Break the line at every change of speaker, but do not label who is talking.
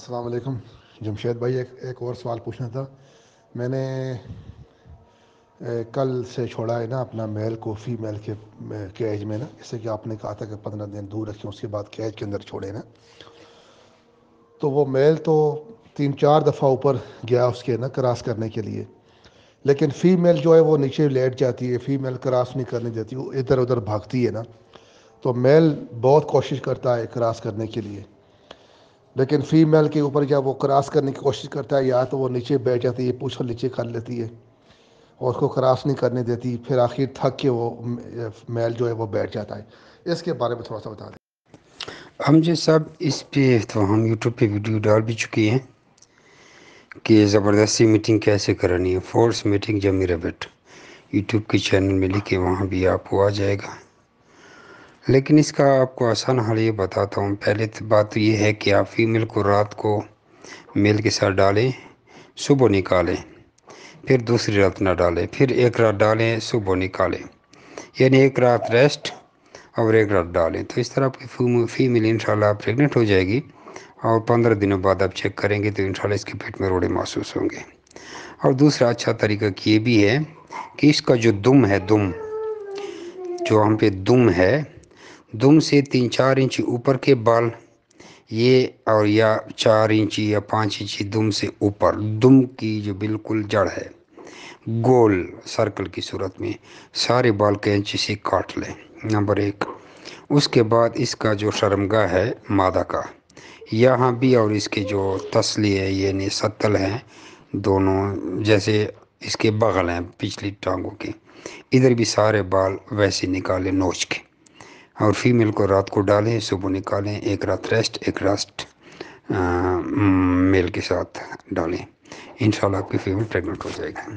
السلام علیکم جمشید بھائی، ایک اور سوال پوچھنا تھا. میں نے کل سے چھوڑا ہے نا اپنا میل کو فیمیل کے کیج میں نا، جیسے کہ آپ نے کہا تھا کہ 15 دن دور رکھیں، اس کے بعد کیج کے اندر چھوڑے نا. تو وہ میل تو 3-4 دفعہ اوپر گیا اس کے نا کراس کرنے کے لیے، لیکن فیمیل جو ہے وہ نیچے لیٹ جاتی ہے، فیمیل کراس نہیں کرنے دیتی، وہ ادھر ادھر بھاگتی ہے نا. تو میل بہت کوشش کرتا ہے کراس کرنے کے لیے، لیکن فیمیل کے اوپر کیا وہ کراس کرنے کی کوشش کرتا ہے، یا تو وہ نیچے بیٹھ جاتی ہے، پوچھ نیچے کر لیتی ہے اور اس کو کراس نہیں کرنے دیتی، پھر آخر تھک کے وہ میل جو ہے وہ بیٹھ جاتا ہے. اس کے بارے میں تھوڑا سا بتا دیں.
ہم جو صاحب اس پہ تو ہم یوٹیوب پہ ویڈیو ڈال بھی چکی ہیں کہ زبردستی میٹنگ کیسے کرانی ہے، فورس میٹنگ جمی ریبٹ یوٹیوب کے چینل میں لکھے، وہاں بھی آپ کو آ جائے گا. لیکن اس کا آپ کو آسان حل یہ بتاتا ہوں. پہلے تو بات تو یہ ہے کہ آپ فیمیل کو رات کو میل کے ساتھ ڈالیں، صبح نکالیں، پھر دوسری رات نہ ڈالیں، پھر ایک رات ڈالیں، صبح نکالیں، یعنی ایک رات ریسٹ اور ایک رات ڈالیں. تو اس طرح آپ کی فیمیل انشاءاللہ پریگننٹ ہو جائے گی، اور 15 دنوں بعد آپ چیک کریں گے تو انشاءاللہ اس کے پیٹ میں روڑے محسوس ہوں گے. اور دوسرا اچھا طریقہ یہ بھی ہے کہ اس کا جو دم ہے، جو ہم پہ دم ہے، دم سے 3-4 انچ اوپر کے بال یہ، اور یا 4 انچی یا 5 انچی دم سے اوپر، دم کی جو بالکل جڑ ہے، گول سرکل کی صورت میں سارے بال کینچی سے کاٹ لیں، نمبر 1. اس کے بعد اس کا جو شرمگاہ ہے مادہ کا، یہاں بھی، اور اس کے جو تسلی ہے یعنی ستل ہیں دونوں، جیسے اس کے بغل ہیں پچھلی ٹانگوں کے، ادھر بھی سارے بال ویسے نکالیں نوچ کے، اور فیمیل کو رات کو ڈالیں، صبح نکالیں، ایک رات ریسٹ، ایک رات میل کے ساتھ ڈالیں. انشاءاللہ آپ کی فیمیل پریگننٹ ہو جائے گی.